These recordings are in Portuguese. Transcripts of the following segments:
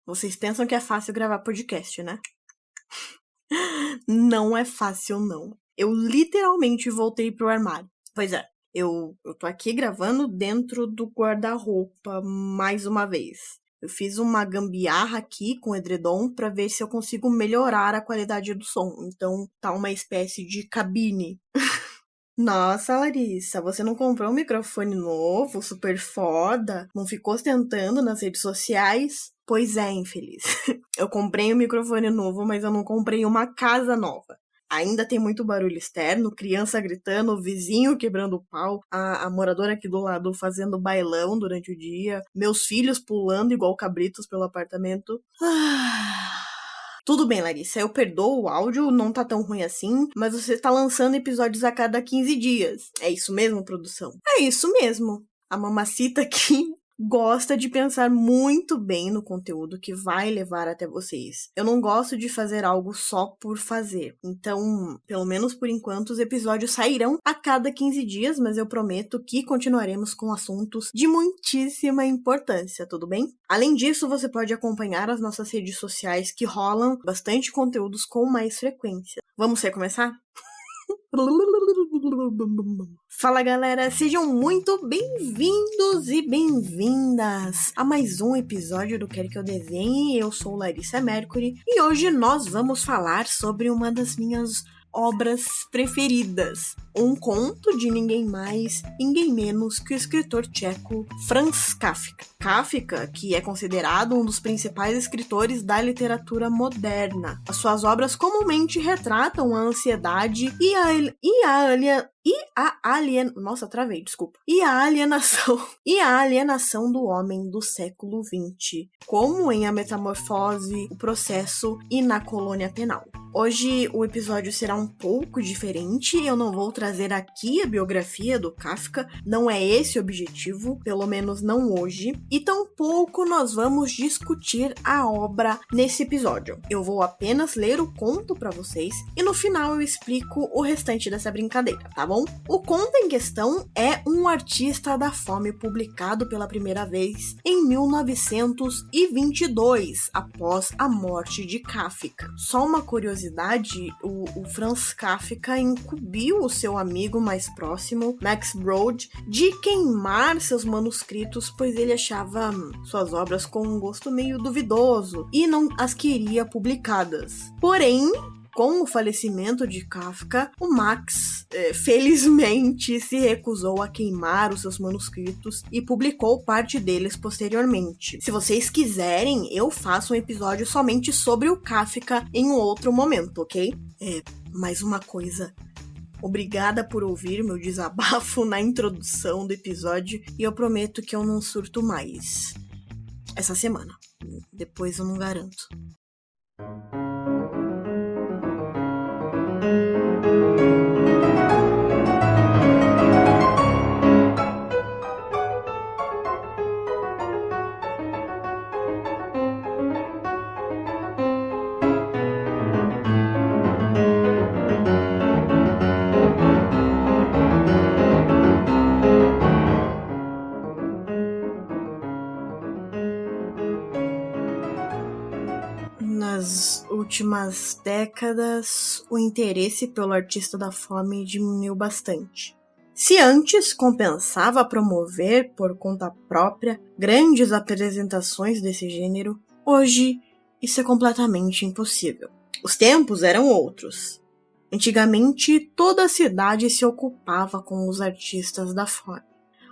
Vocês pensam que é fácil gravar podcast, né? Não é fácil, não. Eu literalmente voltei pro armário. Pois é, eu tô aqui gravando dentro do guarda-roupa mais uma vez. Eu fiz uma gambiarra aqui com o edredom pra ver se eu consigo melhorar a qualidade do som. Então tá uma espécie de cabine. Nossa, Larissa, você não comprou um microfone novo, super foda? Não ficou ostentando nas redes sociais? Pois é, infeliz. Eu comprei um microfone novo, mas eu não comprei uma casa nova. Ainda tem muito barulho externo, criança gritando, vizinho quebrando o pau, a moradora aqui do lado fazendo bailão durante o dia, meus filhos pulando igual cabritos pelo apartamento. Tudo bem, Larissa, eu perdoo o áudio, não tá tão ruim assim, mas você tá lançando episódios a cada 15 dias. É isso mesmo, produção? É isso mesmo. A mamacita aqui gosta de pensar muito bem no conteúdo que vai levar até vocês. Eu não gosto de fazer algo só por fazer. Então, pelo menos por enquanto, os episódios sairão a cada 15 dias, mas eu prometo que continuaremos com assuntos de muitíssima importância, tudo bem? Além disso, você pode acompanhar as nossas redes sociais que rolam bastante conteúdos com mais frequência. Vamos recomeçar? Fala, galera, sejam muito bem-vindos e bem-vindas a mais um episódio do Quer Que Eu Desenhe. Eu sou Larissa Mercury e hoje nós vamos falar sobre uma das minhas obras preferidas, um conto de ninguém mais, ninguém menos que o escritor tcheco Franz Kafka. Kafka, que é considerado um dos principais escritores da literatura moderna. As suas obras comumente retratam a ansiedade e a alienação do homem do século XX, como em A Metamorfose, O Processo e Na Colônia Penal. Hoje o episódio será um pouco diferente, eu não vou trazer aqui a biografia do Kafka, não é esse o objetivo, pelo menos não hoje, e tampouco nós vamos discutir a obra nesse episódio. Eu vou apenas ler o conto para vocês e no final eu explico o restante dessa brincadeira, tá bom? O conto em questão é Um Artista da Fome, publicado pela primeira vez em 1922, após a morte de Kafka. Só uma curiosidade, o Franz Kafka incumbiu o seu amigo mais próximo, Max Brod, de queimar seus manuscritos, pois ele achava suas obras com um gosto meio duvidoso e não as queria publicadas. Porém, com o falecimento de Kafka, o Max, felizmente, se recusou a queimar os seus manuscritos e publicou parte deles posteriormente. Se vocês quiserem, eu faço um episódio somente sobre o Kafka em um outro momento, ok? Mais uma coisa. Obrigada por ouvir meu desabafo na introdução do episódio e eu prometo que eu não surto mais essa semana. Depois eu não garanto. Nas últimas décadas, o interesse pelo artista da fome diminuiu bastante. Se antes compensava promover, por conta própria, grandes apresentações desse gênero, hoje isso é completamente impossível. Os tempos eram outros. Antigamente, toda a cidade se ocupava com os artistas da fome.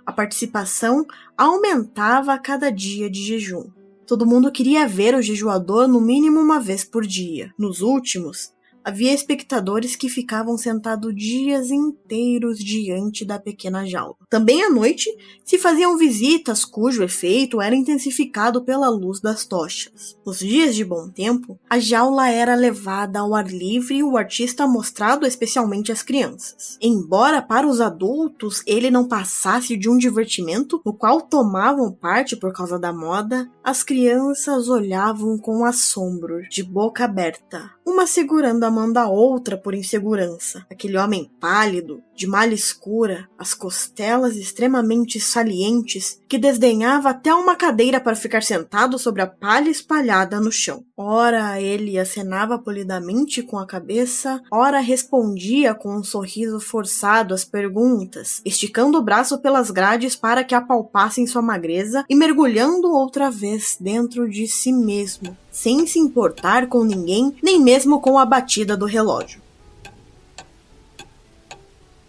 A participação aumentava a cada dia de jejum. Todo mundo queria ver o jejuador no mínimo uma vez por dia. Nos últimos, havia espectadores que ficavam sentados dias inteiros diante da pequena jaula. Também à noite, se faziam visitas cujo efeito era intensificado pela luz das tochas. Nos dias de bom tempo, a jaula era levada ao ar livre e o artista mostrado especialmente às crianças. Embora para os adultos ele não passasse de um divertimento no qual tomavam parte por causa da moda, as crianças olhavam com assombro, de boca aberta, uma segurando a tomando a outra por insegurança. Aquele homem pálido, de malha escura, as costelas extremamente salientes, que desdenhava até uma cadeira para ficar sentado sobre a palha espalhada no chão. Ora ele acenava polidamente com a cabeça, ora respondia com um sorriso forçado às perguntas, esticando o braço pelas grades para que apalpassem sua magreza e mergulhando outra vez dentro de si mesmo, sem se importar com ninguém, nem mesmo com a batida do relógio.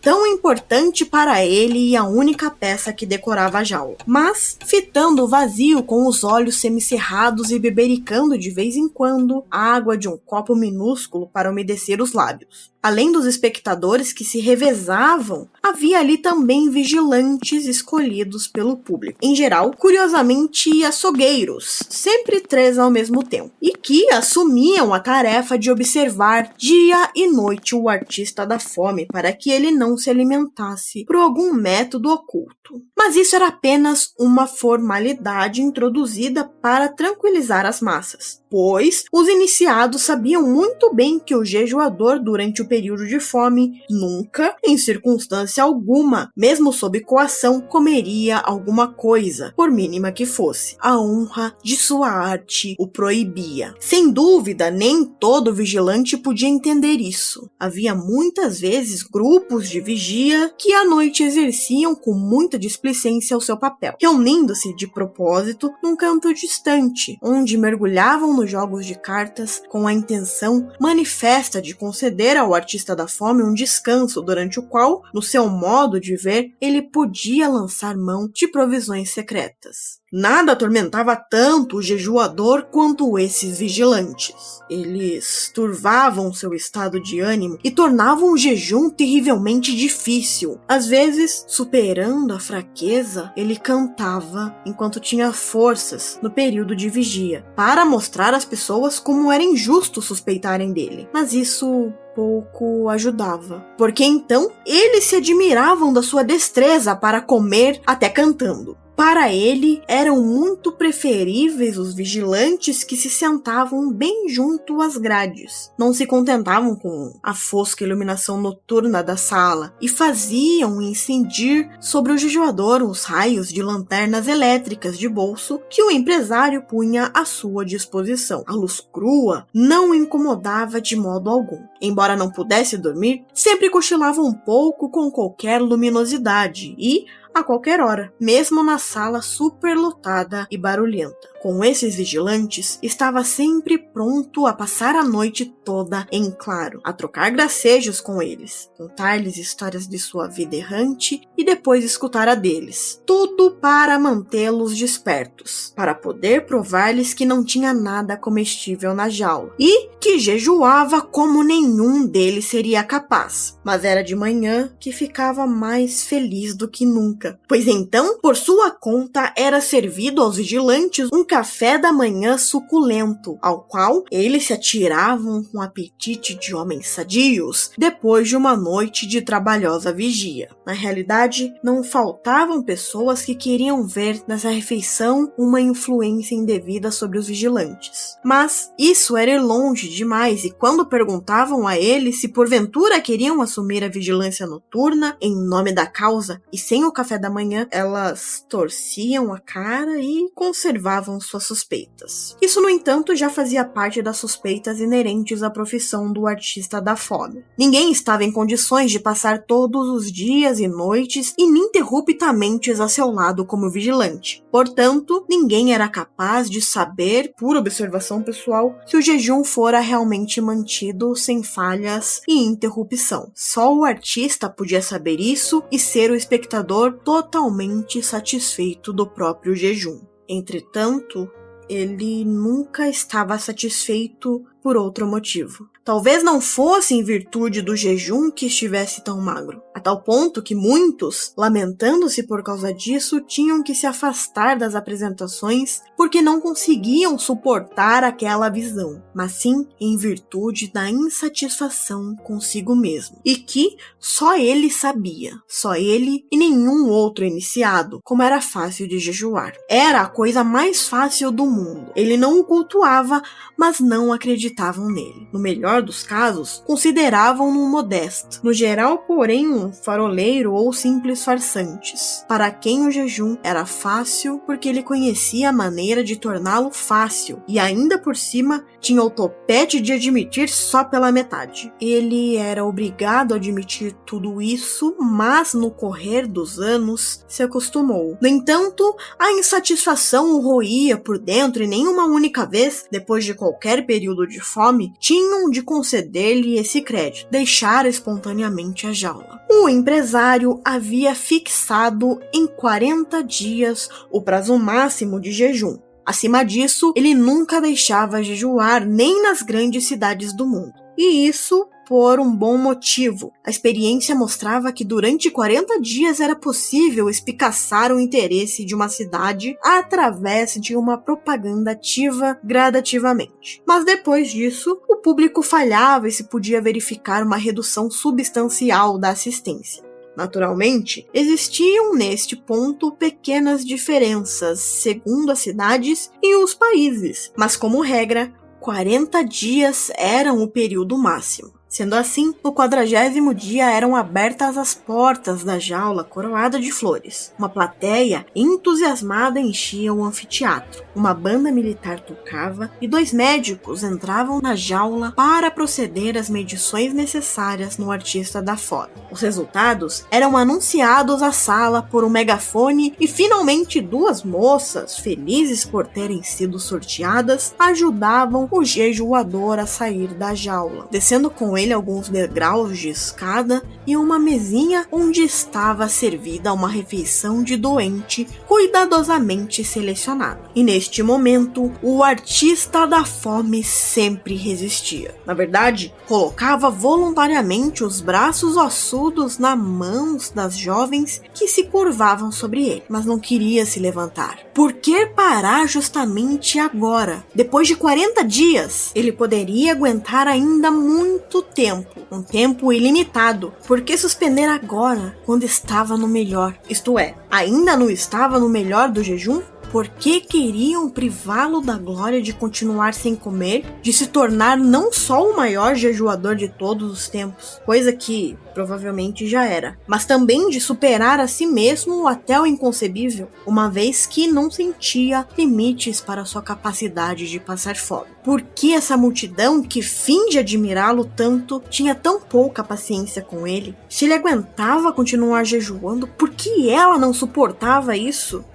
Tão importante para ele e a única peça que decorava a jaula. Mas, fitando o vazio com os olhos semicerrados e bebericando de vez em quando a água de um copo minúsculo para umedecer os lábios. Além dos espectadores que se revezavam, havia ali também vigilantes escolhidos pelo público. Em geral, curiosamente, açougueiros, sempre 3 ao mesmo tempo, e que assumiam a tarefa de observar dia e noite o artista da fome para que ele não se alimentasse por algum método oculto. Mas isso era apenas uma formalidade introduzida para tranquilizar as massas, pois os iniciados sabiam muito bem que o jejuador durante o período de fome nunca, em circunstância alguma, mesmo sob coação, comeria alguma coisa, por mínima que fosse. A honra de sua arte o proibia. Sem dúvida, nem todo vigilante podia entender isso. Havia muitas vezes grupos de vigia que à noite exerciam com muita displicência o seu papel, reunindo-se de propósito num canto distante, onde mergulhavam nos jogos de cartas com a intenção manifesta de conceder ao artista da fome um descanso durante o qual, no seu modo de ver, ele podia lançar mão de provisões secretas. Nada atormentava tanto o jejuador quanto esses vigilantes. Eles turvavam seu estado de ânimo e tornavam o jejum terrivelmente difícil. Às vezes, superando a fraqueza, ele cantava enquanto tinha forças no período de vigia, para mostrar às pessoas como era injusto suspeitarem dele. Mas isso pouco ajudava, porque então eles se admiravam da sua destreza para comer até cantando. Para ele, eram muito preferíveis os vigilantes que se sentavam bem junto às grades. Não se contentavam com a fosca iluminação noturna da sala e faziam incidir sobre o jejuador os raios de lanternas elétricas de bolso que o empresário punha à sua disposição. A luz crua não o incomodava de modo algum. Embora não pudesse dormir, sempre cochilava um pouco com qualquer luminosidade e, a qualquer hora, mesmo na sala superlotada e barulhenta. Com esses vigilantes, estava sempre pronto a passar a noite toda em claro, a trocar gracejos com eles, contar-lhes histórias de sua vida errante e depois escutar a deles. Tudo para mantê-los despertos, para poder provar-lhes que não tinha nada comestível na jaula e que jejuava como nenhum deles seria capaz. Mas era de manhã que ficava mais feliz do que nunca, pois então, por sua conta, era servido aos vigilantes um café da manhã suculento, ao qual eles se atiravam com apetite de homens sadios depois de uma noite de trabalhosa vigia. Na realidade, não faltavam pessoas que queriam ver nessa refeição uma influência indevida sobre os vigilantes. Mas isso era ir longe demais, e quando perguntavam a eles se porventura queriam assumir a vigilância noturna em nome da causa e sem o café da manhã, elas torciam a cara e conservavam suas suspeitas. Isso, no entanto, já fazia parte das suspeitas inerentes à profissão do artista da fome. Ninguém estava em condições de passar todos os dias e noites ininterruptamente a seu lado como vigilante. Portanto, ninguém era capaz de saber, por observação pessoal, se o jejum fora realmente mantido sem falhas e interrupção. Só o artista podia saber isso e ser o espectador totalmente satisfeito do próprio jejum. Entretanto, ele nunca estava satisfeito por outro motivo. Talvez não fosse em virtude do jejum que estivesse tão magro, a tal ponto que muitos, lamentando-se por causa disso, tinham que se afastar das apresentações porque não conseguiam suportar aquela visão, mas sim em virtude da insatisfação consigo mesmo, e que só ele sabia, só ele e nenhum outro iniciado, como era fácil de jejuar. Era a coisa mais fácil do mundo. Ele não o cultuava, mas não acreditava acreditavam nele. No melhor dos casos, consideravam-no modesto. No geral, porém, um faroleiro ou simples farsantes, para quem o jejum era fácil porque ele conhecia a maneira de torná-lo fácil e ainda por cima tinha o topete de admitir só pela metade. Ele era obrigado a admitir tudo isso, mas no correr dos anos se acostumou. No entanto, a insatisfação o roía por dentro e nenhuma única vez, depois de qualquer período de fome, tinham de conceder-lhe esse crédito, deixar espontaneamente a jaula. O empresário havia fixado em 40 dias o prazo máximo de jejum. Acima disso, ele nunca deixava jejuar nem nas grandes cidades do mundo. E isso por um bom motivo. A experiência mostrava que durante 40 dias era possível espicaçar o interesse de uma cidade através de uma propaganda ativa gradativamente. Mas depois disso, o público falhava e se podia verificar uma redução substancial da assistência. Naturalmente, existiam neste ponto pequenas diferenças segundo as cidades e os países, mas como regra, 40 dias eram o período máximo. Sendo assim, no 40º dia eram abertas as portas da jaula coroada de flores. Uma plateia entusiasmada enchia o anfiteatro. Uma banda militar tocava e 2 médicos entravam na jaula para proceder às medições necessárias no artista da fome. Os resultados eram anunciados à sala por um megafone e finalmente 2 moças, felizes por terem sido sorteadas, ajudavam o jejuador a sair da jaula, descendo com ele alguns degraus de escada e uma mesinha onde estava servida uma refeição de doente cuidadosamente selecionada. E neste momento, o artista da fome sempre resistia. Na verdade, colocava voluntariamente os braços ossudos nas mãos das jovens que se curvavam sobre ele, mas não queria se levantar. Por que parar justamente agora? Depois de 40 dias, ele poderia aguentar ainda muito tempo, um tempo ilimitado. Por que suspender agora, quando estava no melhor? Isto é, ainda não estava no melhor do jejum? Por que queriam privá-lo da glória de continuar sem comer, de se tornar não só o maior jejuador de todos os tempos, coisa que provavelmente já era, mas também de superar a si mesmo até o inconcebível, uma vez que não sentia limites para sua capacidade de passar fome? Por que essa multidão que finge admirá-lo tanto tinha tão pouca paciência com ele? Se ele aguentava continuar jejuando, por que ela não suportava isso?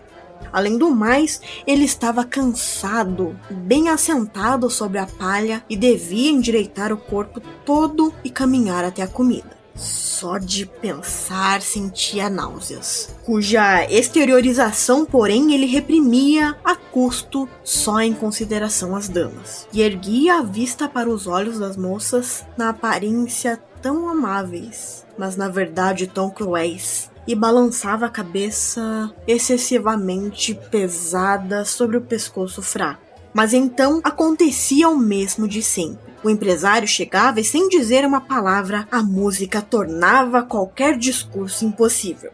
Além do mais, ele estava cansado, bem assentado sobre a palha e devia endireitar o corpo todo e caminhar até a comida. Só de pensar sentia náuseas, cuja exteriorização, porém, ele reprimia a custo só em consideração às damas. E erguia a vista para os olhos das moças, na aparência tão amáveis, mas na verdade tão cruéis, e balançava a cabeça excessivamente pesada sobre o pescoço fraco. Mas então acontecia o mesmo de sempre. O empresário chegava e, sem dizer uma palavra, a música tornava qualquer discurso impossível.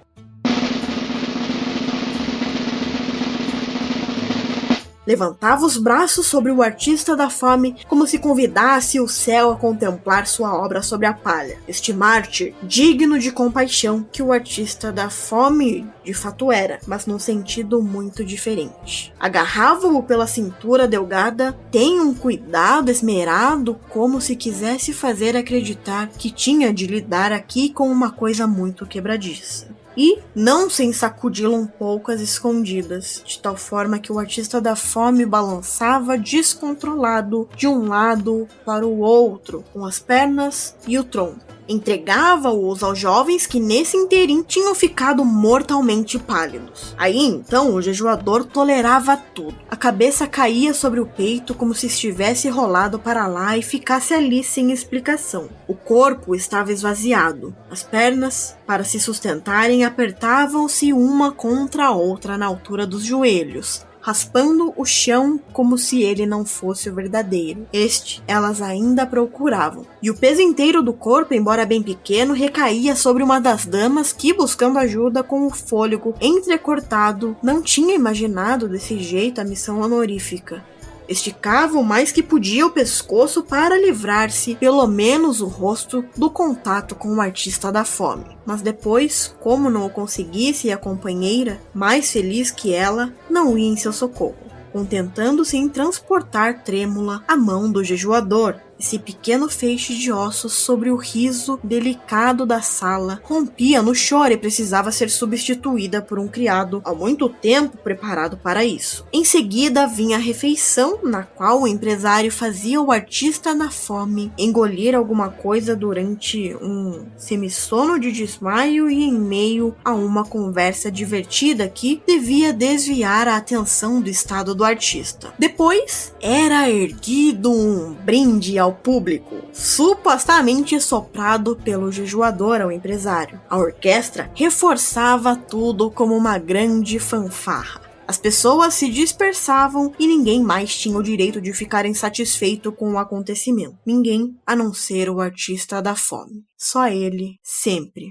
Levantava os braços sobre o artista da fome, como se convidasse o céu a contemplar sua obra sobre a palha. Este mártir, digno de compaixão, que o artista da fome de fato era, mas num sentido muito diferente. Agarrava-o pela cintura delgada, tem um cuidado esmerado, como se quisesse fazer acreditar que tinha de lidar aqui com uma coisa muito quebradiça. E não sem sacudi-lo um pouco às escondidas, de tal forma que o artista da fome balançava descontrolado de um lado para o outro, com as pernas e o tronco. Entregava-os aos jovens que nesse interim tinham ficado mortalmente pálidos. Aí então o jejuador tolerava tudo. A cabeça caía sobre o peito como se estivesse rolado para lá e ficasse ali sem explicação. O corpo estava esvaziado. As pernas, para se sustentarem, apertavam-se uma contra a outra na altura dos joelhos, raspando o chão como se ele não fosse o verdadeiro. Este elas ainda procuravam. E o peso inteiro do corpo, embora bem pequeno, recaía sobre uma das damas que, buscando ajuda com o fôlego entrecortado, não tinha imaginado desse jeito a missão honorífica. Esticava o mais que podia o pescoço para livrar-se, pelo menos o rosto, do contato com o artista da fome. Mas depois, como não o conseguisse, a companheira, mais feliz que ela, não ia em seu socorro, contentando-se em transportar trêmula a mão do jejuador. Esse pequeno feixe de ossos sobre o riso delicado da sala rompia no choro e precisava ser substituída por um criado há muito tempo preparado para isso. Em seguida vinha a refeição, na qual o empresário fazia o artista da fome engolir alguma coisa durante um semissono de desmaio e em meio a uma conversa divertida que devia desviar a atenção do estado do artista. Depois era erguido um brinde ao público, supostamente soprado pelo jejuador ao empresário. A orquestra reforçava tudo como uma grande fanfarra. As pessoas se dispersavam e ninguém mais tinha o direito de ficar insatisfeito com o acontecimento. Ninguém, a não ser o artista da fome. Só ele, sempre.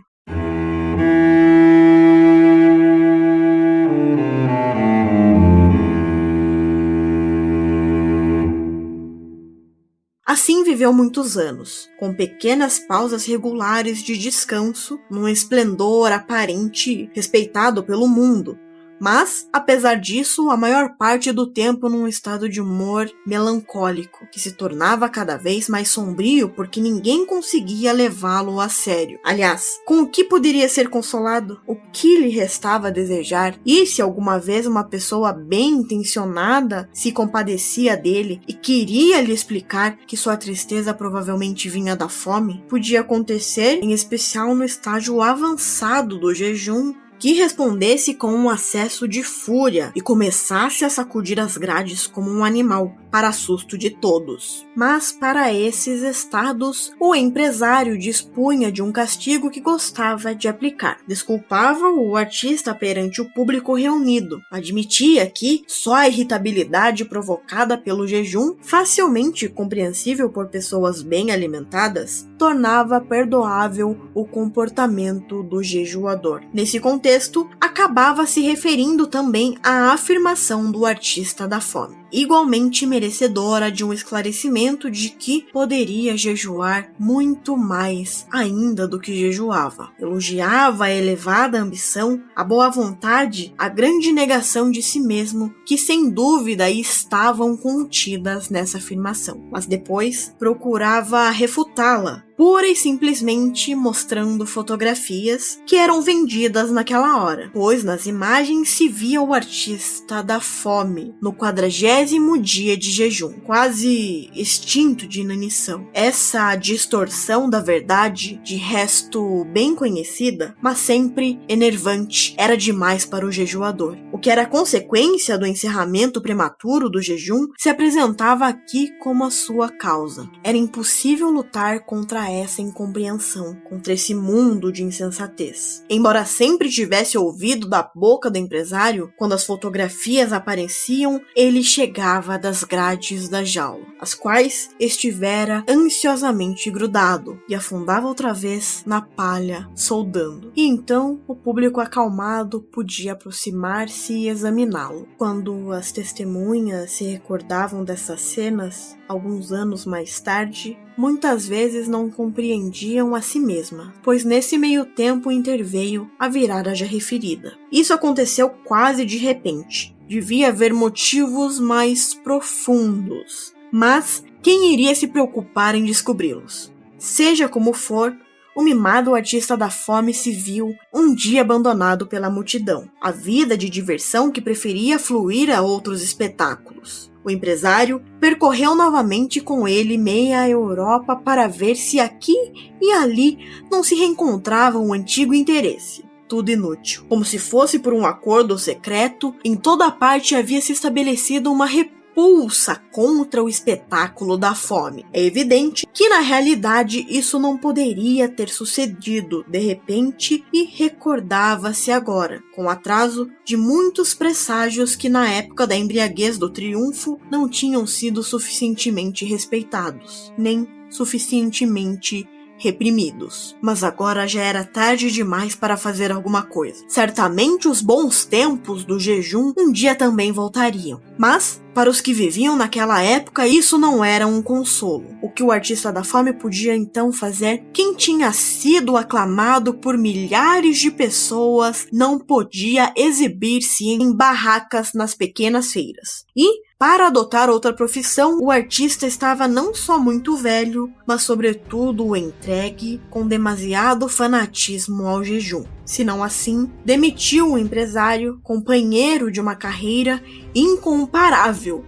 Assim viveu muitos anos, com pequenas pausas regulares de descanso, num esplendor aparente respeitado pelo mundo, mas, apesar disso, a maior parte do tempo num estado de humor melancólico, que se tornava cada vez mais sombrio porque ninguém conseguia levá-lo a sério. Aliás, com o que poderia ser consolado? O que lhe restava a desejar? E se alguma vez uma pessoa bem intencionada se compadecia dele e queria lhe explicar que sua tristeza provavelmente vinha da fome, podia acontecer, em especial no estágio avançado do jejum, que respondesse com um acesso de fúria e começasse a sacudir as grades como um animal, para susto de todos. Mas para esses estados, o empresário dispunha de um castigo que gostava de aplicar. Desculpava o artista perante o público reunido, admitia que só a irritabilidade provocada pelo jejum, facilmente compreensível por pessoas bem alimentadas, tornava perdoável o comportamento do jejuador. Nesse contexto, acabava se referindo também à afirmação do artista da fome, igualmente merecedora de um esclarecimento de que poderia jejuar muito mais ainda do que jejuava. Elogiava a elevada ambição, a boa vontade, a grande negação de si mesmo, que sem dúvida estavam contidas nessa afirmação, mas depois procurava refutá-la, pura e simplesmente mostrando fotografias que eram vendidas naquela hora, pois nas imagens se via o artista da fome no 40º dia de jejum, quase extinto de inanição. Essa distorção da verdade, de resto bem conhecida, mas sempre enervante, era demais para o jejuador. O que era consequência do encerramento prematuro do jejum se apresentava aqui como a sua causa. Era impossível lutar contra essa incompreensão, contra esse mundo de insensatez. Embora sempre tivesse ouvido da boca do empresário, quando as fotografias apareciam, ele chegava das grades da jaula, as quais estivera ansiosamente grudado, e afundava outra vez na palha, soldando. E então o público acalmado podia aproximar-se e examiná-lo. Quando as testemunhas se recordavam dessas cenas, alguns anos mais tarde, muitas vezes não compreendiam a si mesma, pois nesse meio tempo interveio a virada já referida. Isso aconteceu quase de repente. Devia haver motivos mais profundos, mas quem iria se preocupar em descobri-los? Seja como for, o mimado artista da fome se viu um dia abandonado pela multidão, a vida de diversão que preferia fluir a outros espetáculos. O empresário percorreu novamente com ele meia Europa para ver se aqui e ali não se reencontrava um antigo interesse. Tudo inútil. Como se fosse por um acordo secreto, em toda parte havia se estabelecido uma repulsa contra o espetáculo da fome. É evidente que na realidade isso não poderia ter sucedido de repente e recordava-se agora, com atraso, de muitos presságios que na época da embriaguez do triunfo não tinham sido suficientemente respeitados, nem suficientemente reprimidos. Mas agora já era tarde demais para fazer alguma coisa. Certamente os bons tempos do jejum um dia também voltariam. Mas, para os que viviam naquela época, isso não era um consolo. O que o artista da fome podia então fazer? Quem tinha sido aclamado por milhares de pessoas não podia exibir-se em barracas nas pequenas feiras. E, para adotar outra profissão, o artista estava não só muito velho, mas sobretudo entregue com demasiado fanatismo ao jejum. Se não assim, demitiu um empresário, companheiro de uma carreira incomparável,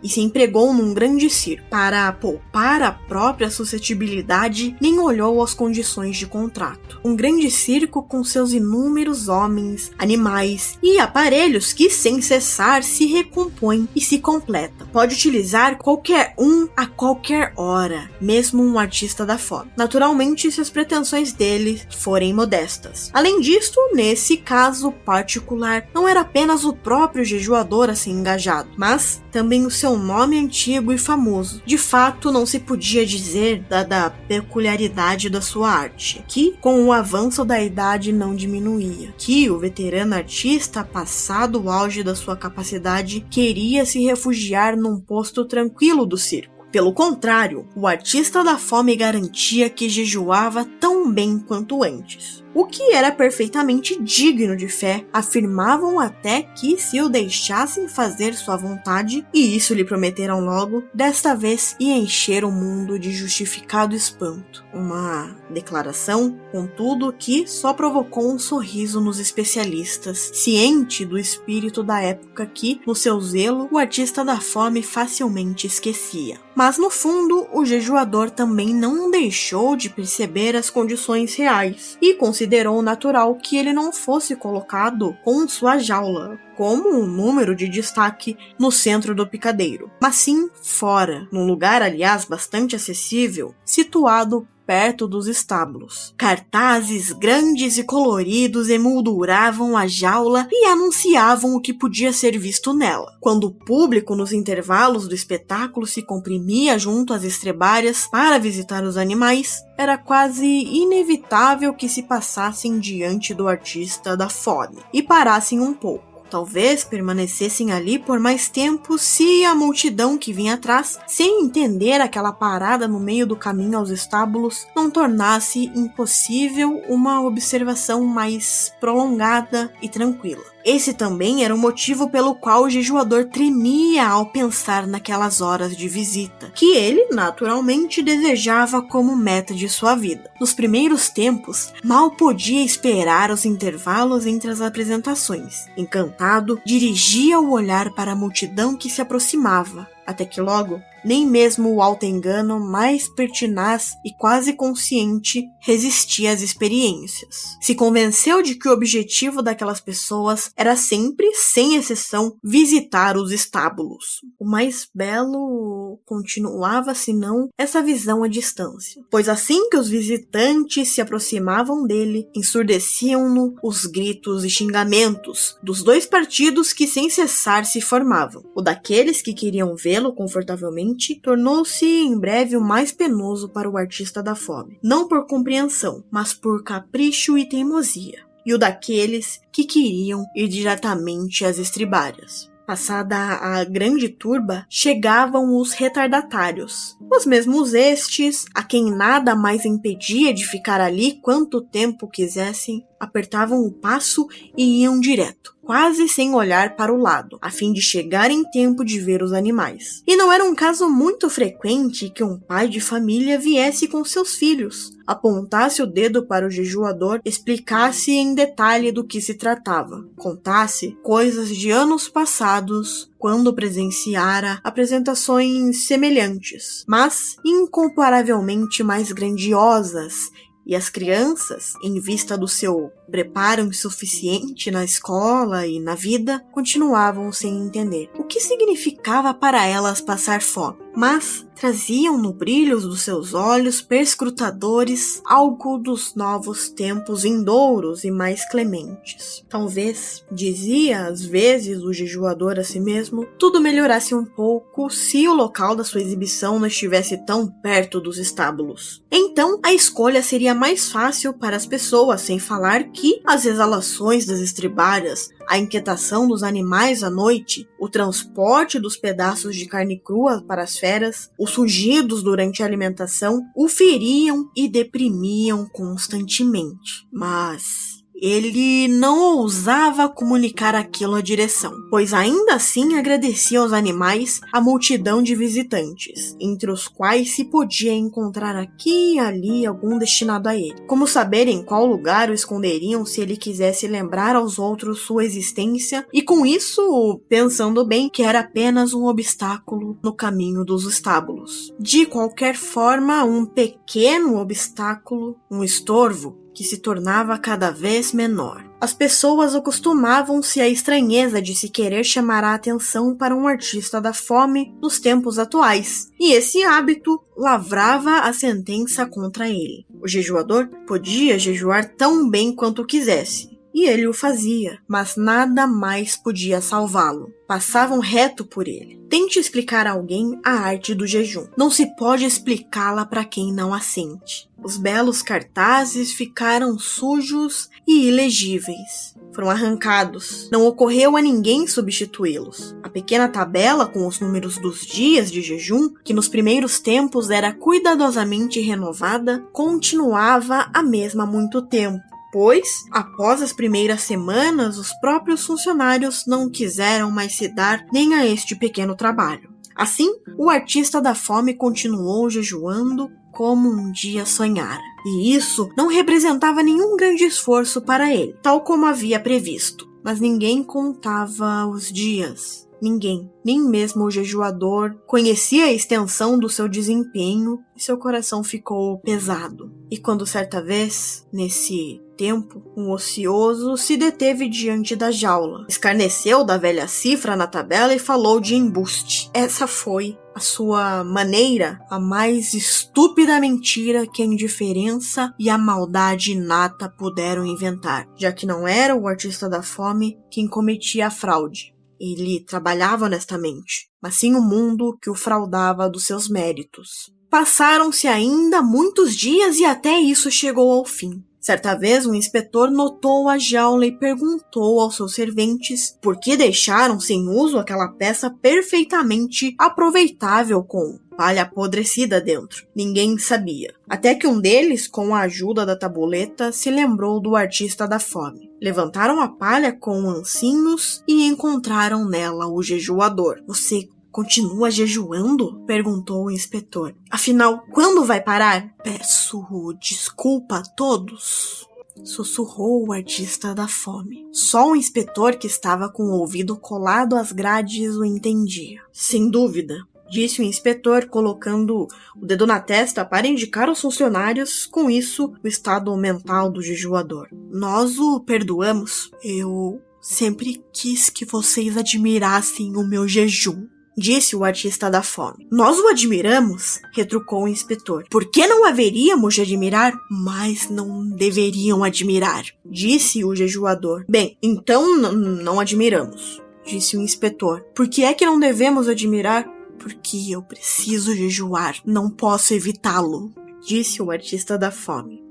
e se empregou num grande circo. Para poupar a própria suscetibilidade, nem olhou às condições de contrato. Um grande circo com seus inúmeros homens, animais e aparelhos que sem cessar se recompõem e se completam. Pode utilizar qualquer um a qualquer hora, mesmo um artista da fome. Naturalmente, se as pretensões dele forem modestas. Além disto, nesse caso particular, não era apenas o próprio jejuador a ser engajado, mas também o seu nome antigo e famoso. De fato, não se podia dizer, dada a peculiaridade da sua arte, que com o avanço da idade não diminuía, que o veterano artista, passado o auge da sua capacidade, queria se refugiar num posto tranquilo do circo. Pelo contrário, o artista da fome garantia que jejuava tão bem quanto antes. O que era perfeitamente digno de fé, afirmavam até que se o deixassem fazer sua vontade, e isso lhe prometeram logo, desta vez ia encher o mundo de justificado espanto. Uma declaração, contudo, que só provocou um sorriso nos especialistas, ciente do espírito da época que, no seu zelo, o artista da fome facilmente esquecia. Mas no fundo, o jejuador também não deixou de perceber as condições reais, e considerou natural que ele não fosse colocado com sua jaula, como um número de destaque no centro do picadeiro, mas sim fora, num lugar, aliás, bastante acessível, situado perto dos estábulos. Cartazes grandes e coloridos emolduravam a jaula e anunciavam o que podia ser visto nela. Quando o público, nos intervalos do espetáculo, se comprimia junto às estrebárias para visitar os animais, era quase inevitável que se passassem diante do artista da fome e parassem um pouco. Talvez permanecessem ali por mais tempo se a multidão que vinha atrás, sem entender aquela parada no meio do caminho aos estábulos, não tornasse impossível uma observação mais prolongada e tranquila. Esse também era o motivo pelo qual o jejuador tremia ao pensar naquelas horas de visita, que ele, naturalmente, desejava como meta de sua vida. Nos primeiros tempos, mal podia esperar os intervalos entre as apresentações. Encantado, dirigia o olhar para a multidão que se aproximava, até que logo, nem mesmo o auto-engano mais pertinaz e quase consciente resistia às experiências. Se convenceu de que o objetivo daquelas pessoas era sempre, sem exceção, visitar os estábulos. O mais belo continuava, senão, essa visão à distância, pois assim que os visitantes se aproximavam dele, ensurdeciam-no os gritos e xingamentos dos dois partidos que sem cessar se formavam. O daqueles que queriam vê-lo confortavelmente tornou-se em breve o mais penoso para o artista da fome, não por compreensão, mas por capricho e teimosia, e o daqueles que queriam ir diretamente às estribárias. Passada a grande turba, chegavam os retardatários, os mesmos estes, a quem nada mais impedia de ficar ali quanto tempo quisessem, apertavam o passo e iam direto, quase sem olhar para o lado, a fim de chegar em tempo de ver os animais. E não era um caso muito frequente que um pai de família viesse com seus filhos, apontasse o dedo para o jejuador, explicasse em detalhe do que se tratava, contasse coisas de anos passados, quando presenciara apresentações semelhantes, mas incomparavelmente mais grandiosas. E as crianças, em vista do seu preparo insuficiente na escola e na vida, continuavam sem entender o que significava para elas passar fome. Mas, traziam no brilho dos seus olhos perscrutadores algo dos novos tempos vindouros e mais clementes. Talvez, dizia às vezes o jejuador a si mesmo, tudo melhorasse um pouco se o local da sua exibição não estivesse tão perto dos estábulos. Então, a escolha seria mais fácil para as pessoas, sem falar que as exalações das estribárias, a inquietação dos animais à noite, o transporte dos pedaços de carne crua para as feras, os rugidos durante a alimentação o feriam e deprimiam constantemente. Mas ele não ousava comunicar aquilo à direção, pois ainda assim agradecia aos animais a multidão de visitantes, entre os quais se podia encontrar aqui e ali algum destinado a ele. Como saber em qual lugar o esconderiam se ele quisesse lembrar aos outros sua existência, e com isso, pensando bem que era apenas um obstáculo no caminho dos estábulos. De qualquer forma, um pequeno obstáculo, um estorvo, que se tornava cada vez menor. As pessoas acostumavam-se à estranheza de se querer chamar a atenção para um artista da fome nos tempos atuais, e esse hábito lavrava a sentença contra ele. O jejuador podia jejuar tão bem quanto quisesse, e ele o fazia, mas nada mais podia salvá-lo. Passavam reto por ele. Tente explicar a alguém a arte do jejum. Não se pode explicá-la para quem não a sente. Os belos cartazes ficaram sujos e ilegíveis. Foram arrancados. Não ocorreu a ninguém substituí-los. A pequena tabela com os números dos dias de jejum, que nos primeiros tempos era cuidadosamente renovada, continuava a mesma há muito tempo. Pois, após as primeiras semanas, os próprios funcionários não quiseram mais se dar nem a este pequeno trabalho. Assim, o artista da fome continuou jejuando como um dia sonhara. E isso não representava nenhum grande esforço para ele, tal como havia previsto. Mas ninguém contava os dias. Ninguém, nem mesmo o jejuador, conhecia a extensão do seu desempenho e seu coração ficou pesado. E quando certa vez, nesse tempo, um ocioso se deteve diante da jaula, escarneceu da velha cifra na tabela e falou de embuste. Essa foi a sua maneira, a mais estúpida mentira que a indiferença e a maldade inata puderam inventar, já que não era o artista da fome quem cometia a fraude. Ele trabalhava honestamente, mas sim o mundo que o fraudava dos seus méritos. Passaram-se ainda muitos dias e até isso chegou ao fim. Certa vez, um inspetor notou a jaula e perguntou aos seus serventes por que deixaram sem uso aquela peça perfeitamente aproveitável com palha apodrecida dentro. Ninguém sabia. Até que um deles, com a ajuda da tabuleta, se lembrou do artista da fome. Levantaram a palha com ancinhos e encontraram nela o jejuador. Você continua jejuando? Perguntou o inspetor. Afinal, quando vai parar? Peço desculpa a todos, sussurrou o artista da fome. Só o inspetor, que estava com o ouvido colado às grades, o entendia. Sem dúvida, disse o inspetor, colocando o dedo na testa para indicar aos funcionários, com isso, o estado mental do jejuador. Nós o perdoamos. Eu sempre quis que vocês admirassem o meu jejum, disse o artista da fome. Nós o admiramos, retrucou o inspetor. Por que não haveríamos de admirar? Mas não deveriam admirar, disse o jejuador. Bem, então não admiramos, disse o inspetor. Por que é que não devemos admirar? Porque eu preciso jejuar, não posso evitá-lo, disse o artista da fome.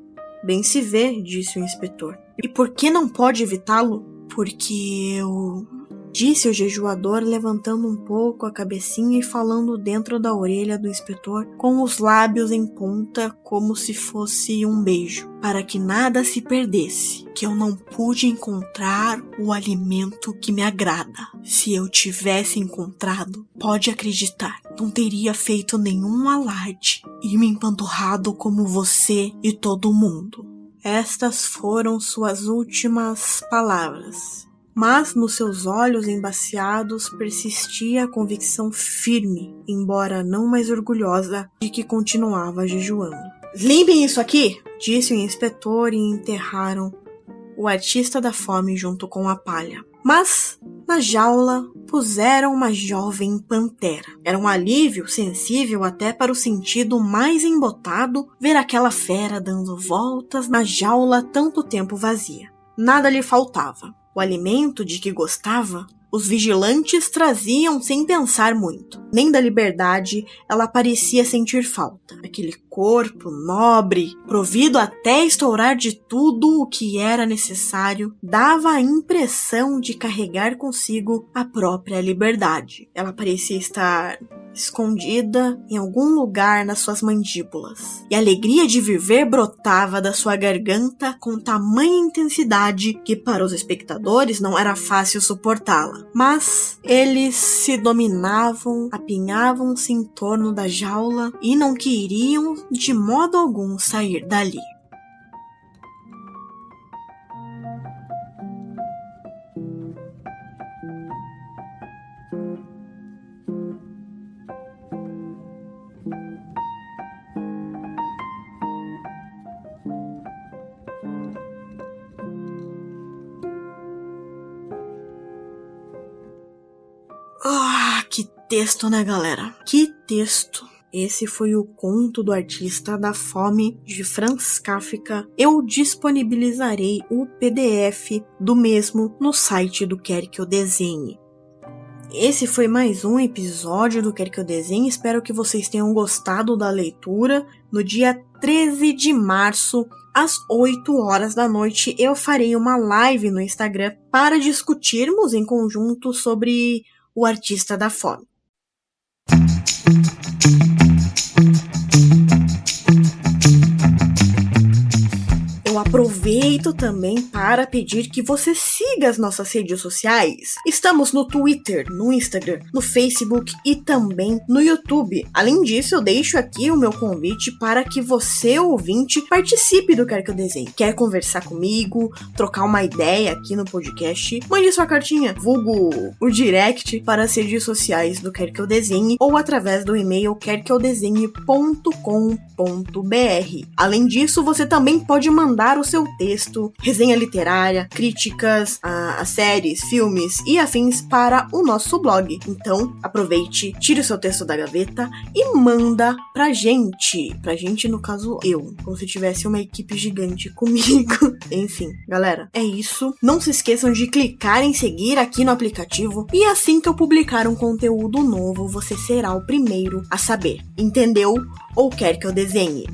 Bem se vê, disse o inspetor. E por que não pode evitá-lo? Porque eu... disse o jejuador, levantando um pouco a cabecinha e falando dentro da orelha do inspetor, com os lábios em ponta, como se fosse um beijo, para que nada se perdesse, que eu não pude encontrar o alimento que me agrada. Se eu tivesse encontrado, pode acreditar, não teria feito nenhum alarde e me empanturrado como você e todo mundo. Estas foram suas últimas palavras. Mas nos seus olhos embaciados persistia a convicção firme, embora não mais orgulhosa, de que continuava jejuando. Limpem isso aqui, disse o inspetor, e enterraram o artista da fome junto com a palha. Mas Na jaula, puseram uma jovem pantera. Era um alívio sensível até para o sentido mais embotado ver aquela fera dando voltas na jaula tanto tempo vazia. Nada lhe faltava. O alimento de que gostava, os vigilantes traziam sem pensar muito. Nem da liberdade ela parecia sentir falta. Aquele corpo nobre, provido até estourar de tudo o que era necessário, dava a impressão de carregar consigo a própria liberdade. Ela parecia estar escondida em algum lugar nas suas mandíbulas, e a alegria de viver brotava da sua garganta com tamanha intensidade que para os espectadores não era fácil suportá-la. Mas eles se dominavam, apinhavam-se em torno da jaula e não queriam de modo algum sair dali. Que texto, né, galera? Que texto! Esse foi o conto do Artista da Fome, de Franz Kafka. Eu disponibilizarei o PDF do mesmo no site do Quer Que Eu Desenhe. Esse foi mais um episódio do Quer Que Eu Desenhe. Espero que vocês tenham gostado da leitura. No dia 13 de março, às 8 horas da noite, eu farei uma live no Instagram para discutirmos em conjunto sobre o Artista da Fome. Eu aproveito também para pedir que você siga as nossas redes sociais. Estamos no Twitter, no Instagram, no Facebook e também no YouTube. Além disso, eu deixo aqui o meu convite para que você, ouvinte, participe do Quer Que Eu Desenhe. Quer conversar comigo, trocar uma ideia aqui no podcast? Mande sua cartinha, vulgo o direct, para as redes sociais do Quer Que Eu Desenhe ou através do e-mail querqueeudesenhe.com.br. Além disso, você também pode mandar o seu texto, resenha literária, críticas a séries, filmes e afins para o nosso blog. Então, aproveite, tire o seu texto da gaveta e manda pra gente. Pra gente, no caso, eu. Como se tivesse uma equipe gigante comigo. Enfim, galera, é isso. Não se esqueçam de clicar em seguir aqui no aplicativo e assim que eu publicar um conteúdo novo, você será o primeiro a saber. Entendeu? Ou quer que eu desenhe?